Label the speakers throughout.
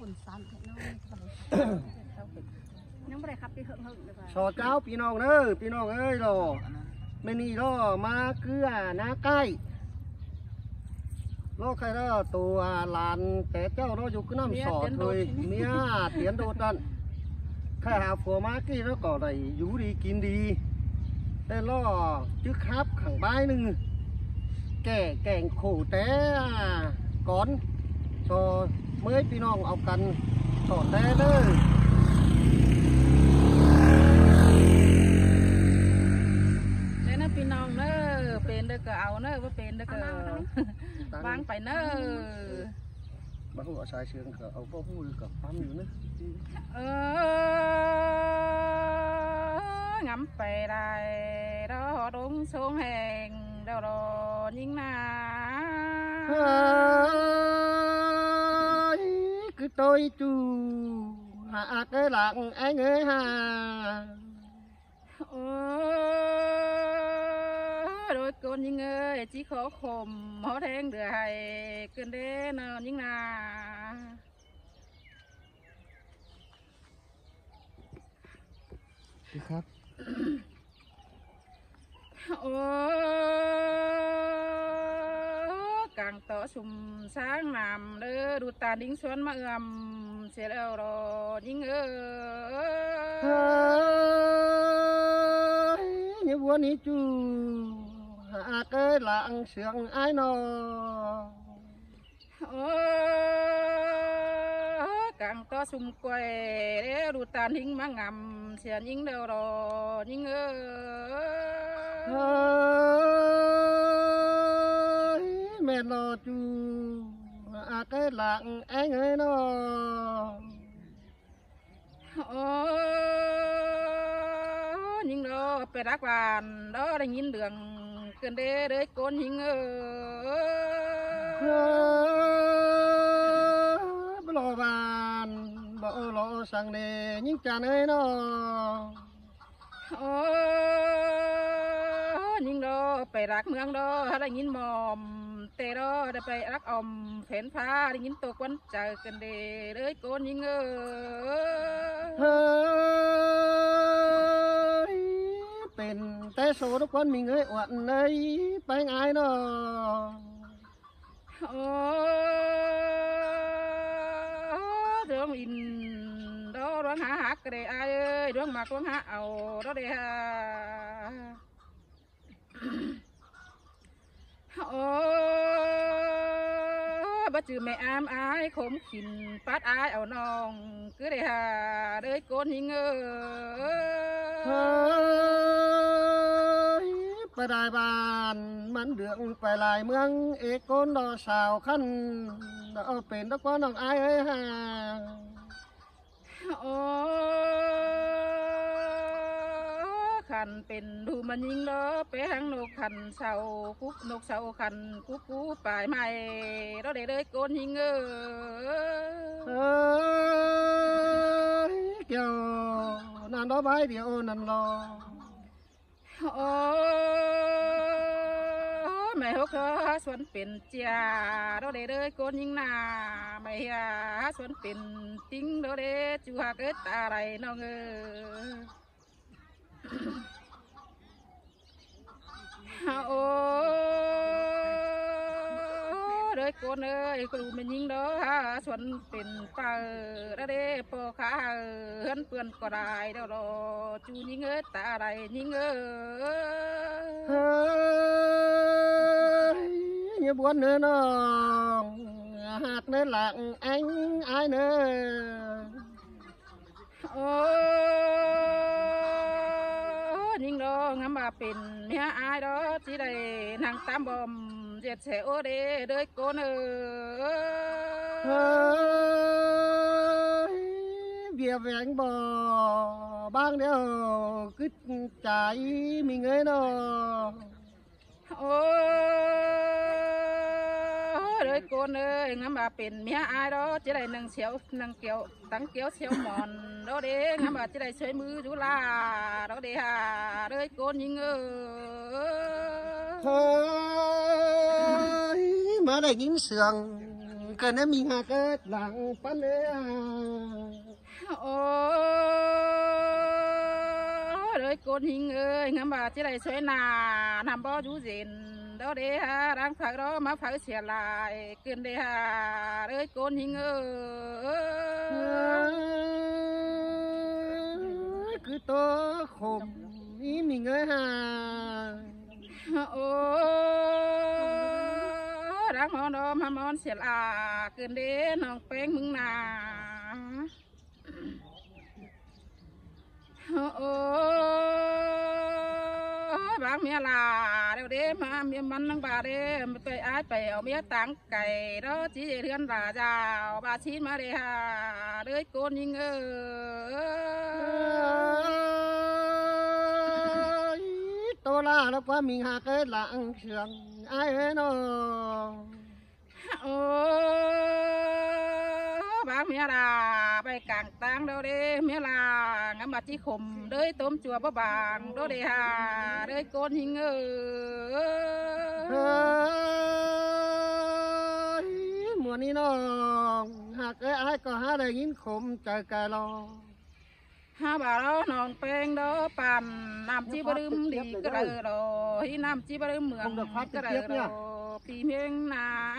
Speaker 1: นซ้ำน้องน้องอะไรครับพี่หึงหรือเปล่า
Speaker 2: สอเจ้าพี่น้องเอ้ยพี่น้องเอ้ยรอไม่นี่รอมาเกลือนาใกล้รอใครรอตัวหลานแต่เจ้ารออยู่ก็น้ำสอดเลยเมียเตียนโดดดันใครหาผัวมากี้แล้วก็ได้อยู่ดีกินดีแต่รอจึกครับขังใบหนึ่งแก่งโขแต่ก่อนโซเมื่อพี่น้องเอากันสอนได้เลย
Speaker 3: เนี่ยนะพี่น้องเนอะเป็นเด้อก็เอาเนอะว่าเป็นเด้อก็วางไปเนอะ
Speaker 2: บ้าหัวชายเชืองก็เอาพ่อพูดกับปั๊มอยู่นะ
Speaker 3: ngắm về đài đó đúng xuống hèn đâu rồi nhưng na
Speaker 2: cứ tôi chú hạ cái lặng anh ơi hà
Speaker 3: đôi con nhưng ơi chỉ khó khom hóa đen được hay cơn đế nào nhưng na
Speaker 2: ครับ
Speaker 3: càng tỏ sum sáng nằm đỡ đu tàn đính xuân mà sẽ đâu rồi nhưng
Speaker 2: như buồn ý chú hạ cái lặng sương ai nó
Speaker 3: càng to sum quay để đu tàn đính mà ngầm sẽ những đâu rồi nhưng
Speaker 2: mẹ lo chú à cái lặng anh ơi nó
Speaker 3: nhưng đó phải đắc bàn đó là nhìn đường cơn đê đấy con nhưng
Speaker 2: lo bàn bỏ lo sang nè những chàng ơi nó
Speaker 3: nhưng đó phải đắc mương đó là nhìn mòm tê đó đã phải đắc phèn pha đi nhìn tổ quân trời cần để đấy con nhưng
Speaker 2: เป็นแต่โซ่ทุกคนมีเงยอวดเลยไปไงเนาะ
Speaker 3: đường in đó đường hạ hát cái đấy ai ơi đường mặc đường hạ ảo đó đấy bắt chữ mẹ am ai khom khìn phát ai ảo nòng cứ để hà đấy con hình
Speaker 2: ไปได้บ้านมันเดืองไปลายเมืองเอกคนดอสาวขั้นเอาเป็นตะก้อนน้องไอ้เอ้ยฮะ
Speaker 3: ขันเป็นดูมันยิงล้อไปหางนกขันเสาคุกนกเสาขันคุกกูปลายไม้เราได้เลยโกนยิง
Speaker 2: เกี่ยวนานดอใบเดียวนั่นรอ
Speaker 3: mày hốt xuân tiền cha đó để đời con nhưng na mày xuân tiền tính đó để chú hạ cái ta này nó ngơ đời con ơi con mình nhưng đó xuân tiền ta đó để po khá hơn vườn cỏ đài đó rồi chú nhưng ơi ta này nhưng
Speaker 2: như buồn nữa nó hạt nữa lặng anh ai nữa
Speaker 3: nhưng đó ngắm bà pin mẹ ai đó chỉ đây nàng tam bom diệt sẽ ô để đời con
Speaker 2: việc về anh bò bang đeo cứ trái mình ấy nó
Speaker 3: đời con ơi ngắm bà pin mẹ ai đó chỉ đây nàng xéo nàng kéo tăng kéo xéo mòn đó để ngắm bà chỉ đây xoay mưa chú la đó để hà đời con nhưng
Speaker 2: mà đây nhìn sườn เกินนะมีหาเกิดหลังปั้นเลย
Speaker 3: โอ้เลยโกนหิงเอ้ยงั้นบ่าจะได้สวยหน้านำบ่อยู่เย็นđó để ha đang phải đó má phải xẻ lại kiên để ha ơi con hình
Speaker 2: cứ to khom ý mình ơi ha
Speaker 3: ô đang món đó mà món xẻ là kiên để nòng bén mừng nà bác mẹ là đều đế mà mẹ mắn năng bà đế phải ai phải ở mẹ táng cày đó chỉ để thiên là giàu bà chín mà để hà đới con nhưng
Speaker 2: tôi là nó quá mình hà cái lặng trường ai ấy nó
Speaker 3: bác mẹ là bay càng tang đâu đi mẹ là ngắm bà chỉ khum đới tôm chùa bó bàng đâu đi hà đới con hình
Speaker 2: mùa ní nó hà cái ai có hà đây nhìn khum trời cài lo
Speaker 3: ha bà đó nòng pen đó bàn làm chi bà đâm đi cái đời đó hi làm chi bà đâm mượn cái đời đó tìm hiên nà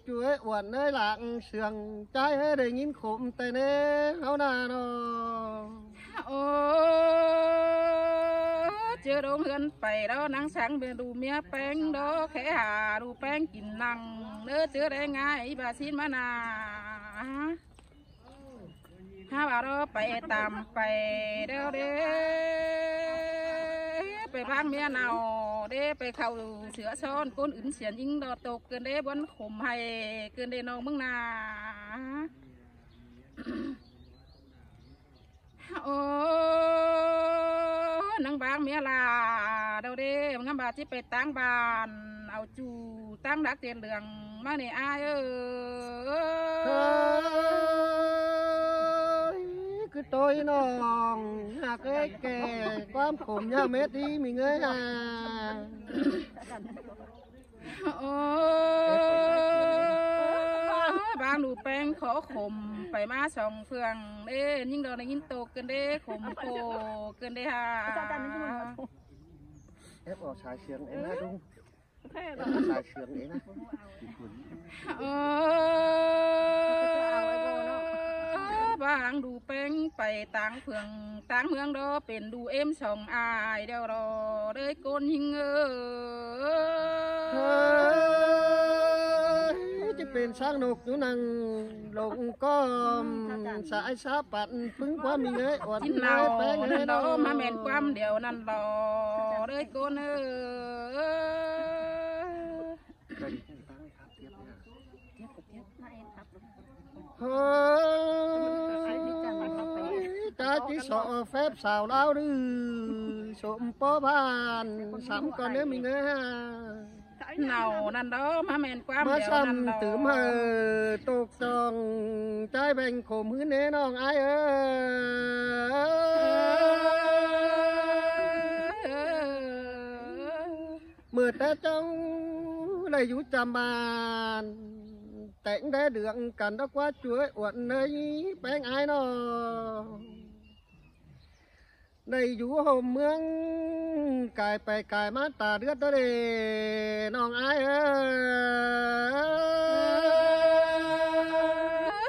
Speaker 2: chuối uẩn ơi lạng sườn trái hết để nhìn khủng tay nè háo nà nó
Speaker 3: chưa đúng hơn phải đó nắng sáng bên đủ mía bánh đó khẽ hà đủ bánh kín năng nữa chưa để ngay bà xin mà nà ha bà đó phải tạm phải đâu đấyไปบ้างเมียเนาเด้ไปเข้าเสือซ้อนก้นอื่นเสียนยิงดอตกเกินเด้บนข่มให้เกินเด้น้องมึงนาโอ้นังบางเมียลาเดาเด้งั้นบาที่ไปตั้งบ้านเอาจูตั้งดักเตียนเหลืองมาเนี่ยอาย
Speaker 2: cứ tôi nó hà cái kè quám khổm nha mét đi mình ơi à
Speaker 3: bang đủ beng khó khổm phải má sòng phường đê nhưng đồ này nhìn tột cơn đê khổm khổ cơn đê hà
Speaker 2: ép vào xài xiềng em ha đúng xài xiềng ấy
Speaker 3: bang đủ beng phải táng phường táng hương đóเป็นดูเอ็มสองอายเดียวรอเด้ก้นหิง
Speaker 2: จะเป็นสร้างนกอยู่นั่งลงก้อมสายสาปัดพึ่งความมีเงยอด
Speaker 3: จิ้นเรานั่นดอมาแม่นความเดียวนั่นรอเด้ก้น
Speaker 2: ta chỉ sợ phép xào lao đi sụm bó bàn sắm còn nếu mình nghe
Speaker 3: nàoนั่นดอมาแม่นความ
Speaker 2: มา
Speaker 3: เดียว
Speaker 2: ซ้
Speaker 3: นั่นรอ
Speaker 2: ำตื่มตกจองใจแบ่งข่มหื้อเน้น้องไอ้เมื่อแต่จ้องได้อยู่จำบานแต่งได้เดืองกันดอกว่าช่วยอวดในแป้งไอ้น้องในอยู่ห่มเมืองกายไปกายมาตาเลือดตัวเดน้องไอ้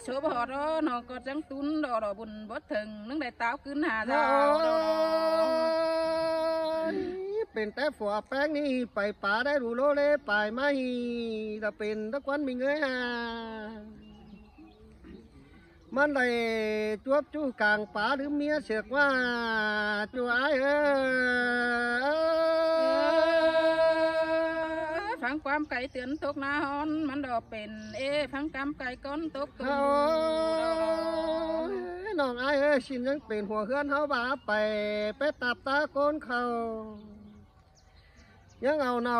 Speaker 3: โชว์บอดน้องก็จังตุนดอบุญบดถึงนึงได้เต้าขึ้นหาดาว
Speaker 2: เป็นแต่ฝัวแป้งนี่ไปป่าได้ดูโลเลไปไม่ถ้าเป็นตะควันมีเงยหามันได้จวบจู้กลางป่าหรือเมียเสือกว่าจูไอ้
Speaker 3: ฟังความไก่เตือนตกนาฮอนมันดอกเป็นฟังกำไก่ก้นตกตัว
Speaker 2: น้องไอ้ชินยังเป็นหัวเฮือนเขาบ้าไปตับตาโกนเขายังเอาเนา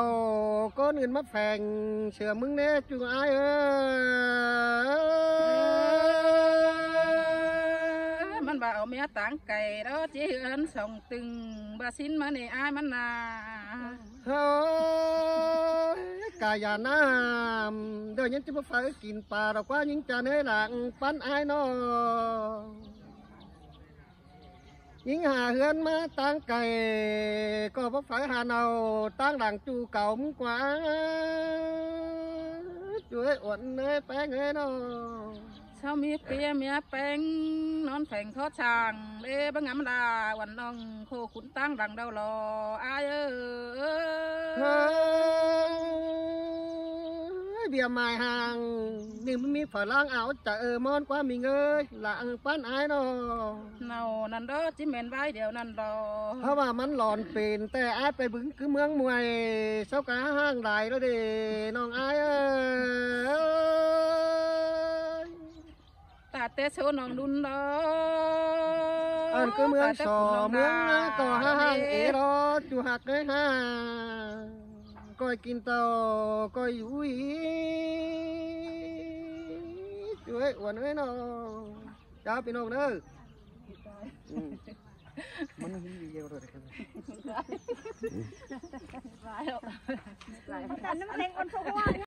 Speaker 2: ก้อนอื่นมาแฝงเชื่อมึงแน่จูไอ้
Speaker 3: ม มันบ่เอาเมียต่างไก่แล้วจีเอินส่งตึงบ่สินมาในอายมันนา
Speaker 2: เฮ้ยกายาน้ำเดี๋ยวยังจะมาphảiกินปลาเรากว่ายิ่งจะเนื้อหลังปั้นอายน้องยิ่งหาเฮือนมาตั้งไก่ก็บ่phảiหาเนาตั้งหลังจูเก่ามกว่าช่วยอวดเนื้อแป้งเอ้ยน้อง
Speaker 3: เช้ามีเปียเมียแป้งนอนแผงทอดช่างเล่บังงามดาวันน้องโคขุนตั้งดังดาวรออาย
Speaker 2: เฮ้ยเบียร์ไม้ห่างนี่มันมีฝรั่งเอาจะมอนกว่ามีเงยหลังปั้นอายน้อง
Speaker 3: เนานั่นดอจิเมนไว้เดี๋ยวนั่นดอ
Speaker 2: เพราะว่ามันหลอนเป็นแต่อายไปบึงคือเมืองมวยเช้ากาห้างไหลแล้วเด้น้องอาย
Speaker 3: ตาเตโชน้องดุนดอ
Speaker 2: อันคือเมืองสอเมืองก็ห้างเอรอจูหักเลยห้าก้อยกินเต่าก้อยอยู่อีช่วยอ้วนเอ้ยน้องจ้าพี่น้องเด้อมันหิวเยอะเลยครับ
Speaker 1: มันกันน้ำแดงอ่อนสว่าง